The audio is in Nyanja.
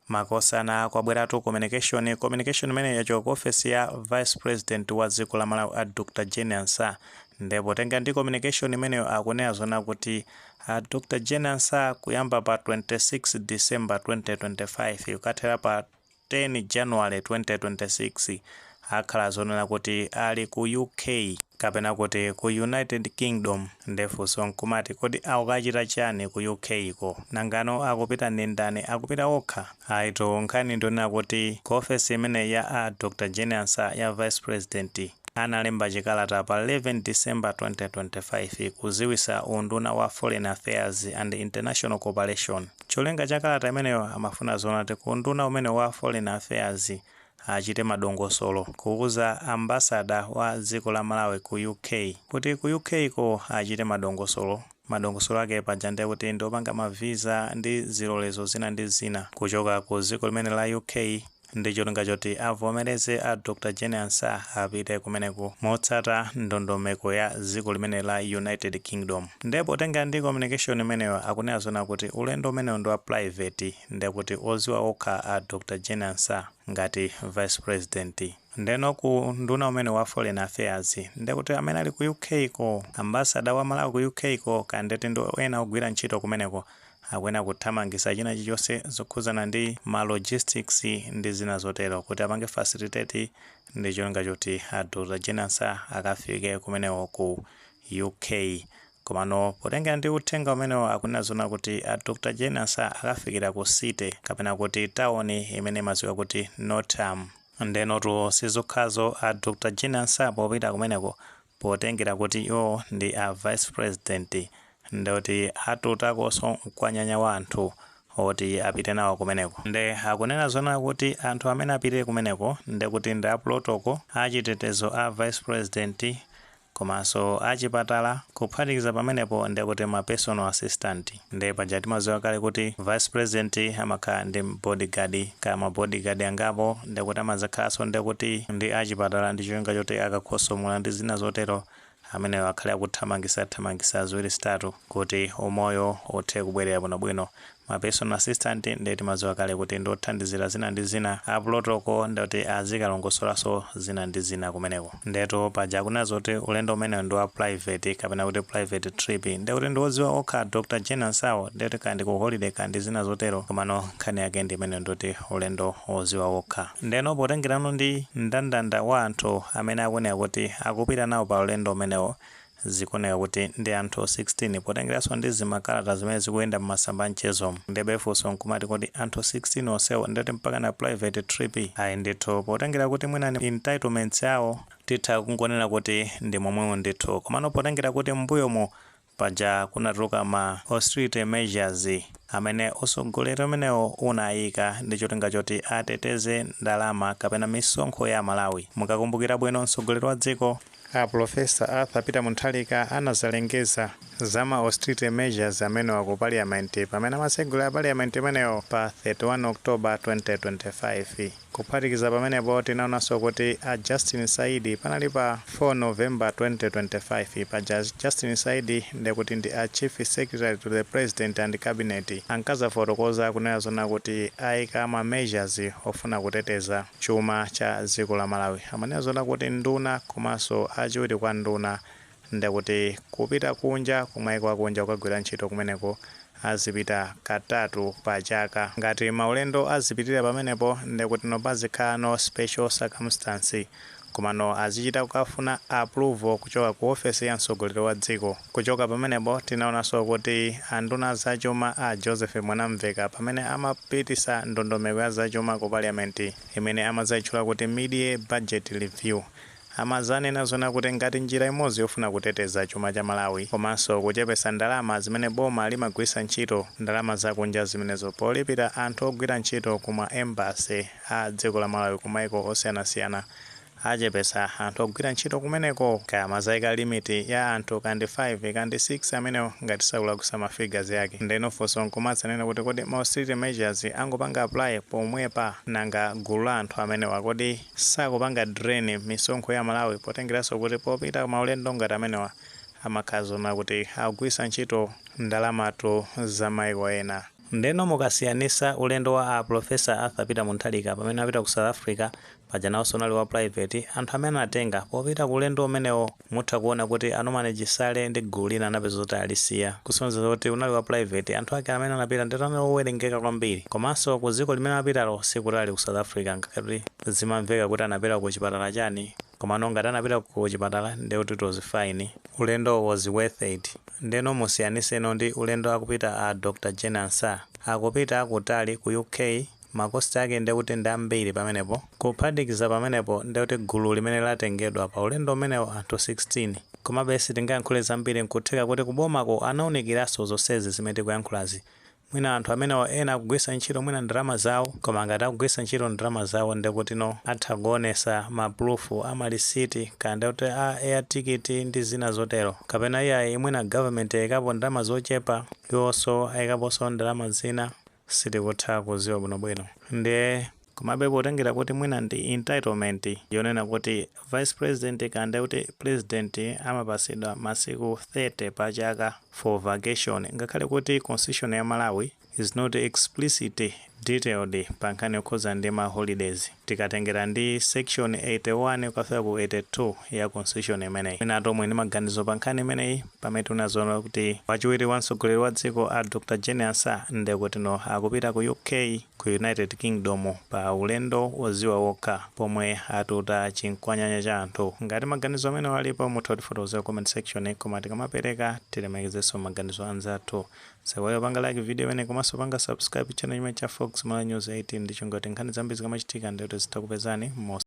makosana kwabweratu communication imene yachoka ku ofesi ya Vice President wa dziko la Malawi a Dr. Jane Ansah, ndipo tenga ndi communication imeneyo akunena zona kuti Dr. Jane Ansah kuyamba pa 26 December 2025 kukathera pa 10 January 2026 akhala zonena kuti ali ku UK kapena kuti ku United Kingdom. Ndefunso nkumati kodi akukachita chani ku UK iko, nangano akupita ndani, akupita okha? Aito nkhani ndionena kuti ku ofesi imene ya Dr. Jane Ansah ya Vice President analemba chikalata pa 11 December 2025 kuziwisa unduna wa Foreign Affairs and International Cooperation. Cholenga cha kalata imeneyo amafuna zona kuti unduna umene wa Foreign Affairs achite madongosolo kuuza ambasada wa dziko la Malawi ku UK kuti ku UK ko achite madongosolo ake pajande kuti ndopanga mavisa ndi zilolezo zina ndi zina kuchoka ku dziko limene la UK. Ndi cholinga choti avomereze a Dr. Jane Ansah apite kumeneko motsata ndondomeko ya dziko limene la United Kingdom. Ndipo tenga ndi communication imeneyo akunena zona kuti ulendo umeneyo ndi wa private, ndekuti oziwa okha a Dr. Jane Ansah ngati Vice President. Ndeno ku nduna umene wa Foreign Affairs ndekuti amene ali ku UK ko ambassador wa Malawi ku UK ko kandeti ndo ena ogwira ntchito kumeneko akwena kuthamangisa china chilichonse zokhuzana ndi ma logistics ndi zina zotero kuti apange facilitate. Ndi cholinga choti a Dr. Jane Ansah akafike kumeneko ku UK. Komano potenga ndi uthenga umenewo akunena zona kuti a Dr. Jane Ansah akafikira ku city kapena kuti town imene maziwa kuti Northam. Ndenotu sizokhazo a Dr. Jane Ansah popita kumeneko potengera kuti yo ndi a Vice President, ndoti atutakonso kwanyanya wa anthu oti apite nawo kumeneko. Nde akunena zona kuti anthu amene apite kumeneko ndekuti ndi protocol achitetezo a Vice President komanso achipatala kuphatikiza pamenepo ndekuti ma personal assistant. Nde pajati maziwa kale kuti Vice President amakhala ndi bodyguard kama bodyguard angapo ndekuti amazakhalanso ndekuti ndi achipatala ndi cholinga choti akakhosomola ndi zina zotero amene akhale akuthamangisa ziwiri zitatu kuti umoyo uthe kubwerera bwinobwino. Ma personal assistant ndeti maziwa kale kuti ndothandizira zina ndi zina a protocol ndoti azikalongosolanso zina ndi zina kumeneko. Ndeto paja kuna zoti ulendo umene ndi wa private kapena kuti private trip ndekuti ndiwoziwa okha Dr. Jane Ansah ndeti kandi ku holiday kandi zina zotero komano nkhani yake ndi imene ndoti ulendo oziwa okha. Ndeno potengerano ndi ndandanda wa anthu amene akunena kuti akupita nawo pa ulendo umenewo zikoneka kuti ndi anthu 16 potengeranso ndi zimakalata zimene zikuyenda mmasamba mchezo. Ndebefunso nkumati kuti anthu 16 onsewo ndeti mpaka na private trip ayi ndithu potengera kuti mwina ni entitlements yawo titha kungonena kuti ndi momwemo ndithu. Komano potengera kuti mbuyomo paja kunatuluka ma austerity measures amene usogoleri umenewo unayika ndi cholinga choti ateteze ndalama kapena misonkho ya Malawi. Mukakumbukira bwino msogoleri wa dziko Professor Arthur Peter Mutharika anazalengeza zama austerity measures amene wa ku parliament pamene amasegula parliament imeneyo pa 31 October 2025 kuphatikiza pamenepo tinaonanso kuti a Justin Saidi panali pa 4 November 2025 pa Justin Saidi ndekuti ndi a Chief Secretary to the President and Cabinet ankazafotokoza kunena zona kuti ayika ma measures ofuna kuteteza chuma cha dziko la Malawi. Amanena zona kuti nduna komanso achiwiri kwa nduna ndekuti kupita kunja kumayiko akunja kukagwira ntchito kumeneko azipita katatu pa chaka. Ngati maulendo azipitirira pamenepo ndekuti nopazikhala no special circumstance komano azichita kukafuna approval kuchoka ku ofesi ya msogoleri wa dziko. Kuchoka pamenepo tinaonanso kuti anduna zachuma a Joseph Mwanamveka pamene amapitisa ndondomeko ya zachuma ku parliament imene amazayitchula kuti mid-year budget review amazanena zona kuti ngati njira imodzi yofuna kuteteza chuma cha Malawi komanso kuchepesa ndalama zimene boma limagwisa ntchito ndalama zakunja zimenezo polipira anthu ogwira ntchito kuma embassy a dziko la Malawi kumayiko osiyanasiyana achepesa anthu ogwira ntchito kumeneko kama zayika limiti ya anthu kandi 5 kandi 6 amene ngati sakulakusa mafigures yake. Ndenofonso nkumatsanena kuti kodi ma austerity measures angopanga apply pomwepa nanga gulu la anthu amene wakodi sakupanga drain misonkho ya Malawi potengeranso kuti popita maulendo ngati amenewa amakhaza kuti agwisa ntchito ndalamatu za maiko ena. ndeno mukasiyanisa ulendo wa Profesa Arthur Peter Mutharika pamene apita ku South Africa paja nawonso unali wa private, anthu amene anatenga popita ku ulendo umenewo mutha kuona kuti anomane chisale ndi gulu lina anapeza kuti alisiya, kusonyeza kuti unali wa private. Anthu ake amene anapita ndi anthu owerengeka kwambiri, komanso ku dziko limene anapitalo sikutali ku South Africa, ngakhale zimamveka kuti anapita ku chipatala chani, komano ngati anapita ku chipatala ndiye kuti it was fine, ulendo was worth it. Ndeno musiyaniseno ndi ulendo akupita a Dr. Jenner Sarr, akupita akutali ku UK, makosti ake ndiye kuti ndi ambiri pamenepo, kuphatikiza pamenepo ndiye kuti gulu limene latengedwa pa ulendo umenewo anthu 16. Komabe sitingayankhule zambiri, nkutheka kuti kubomako anaonekeranso zonsezi zimene tikuyankhulazi. Mwina anthu amenewa ena akugwisa ntchito mwina ndalama zawo, koma ngati akugwisa ntchito ndalama zawo ndiye kuti atha kuonesa mapulufu amalisiti kandi kuti air ticket ndi zina zotero, kapena iye mwina government ayikapo ndalama zochepa, iwonso ayikaponso ndalama zina, sitikutha kuziwa bwinobwino. Ndiye komabe potengera kuti mwina ndi entitlement yonena kuti vice president kandi kuti president amapasidwa masiku 30 pa chaka for vacation, ngakhale kuti constitution ya Malawi is not explicit detailed pa nkhani yokhuza ndi ma holidays. Tikatengera ndi section 81 kufika ku 82 ya constitution imeneyi, mwina tomwe ndi maganizo pa nkhani imeneyi pamene tunazoona kuti wachiwiri wa mtsogoleri wa dziko a Dr. Jenner Sarr ndiye kuti akupita ku UK, ku United Kingdom pa ulendo woziwa wokha, pomwe atuta chinkwanyanya cha anthu. Ngati maganizo amene walipo mutha kutifotokozera comment section, koma tikamapereka tilemekezenso maganizo anzathu. Sewayo panga like video imene komanso panga subscribe channel imene cha Fox Malawi News 18, ndicho ngati nkhani zambiri zikamachitika ndiye kuti zitakupezani.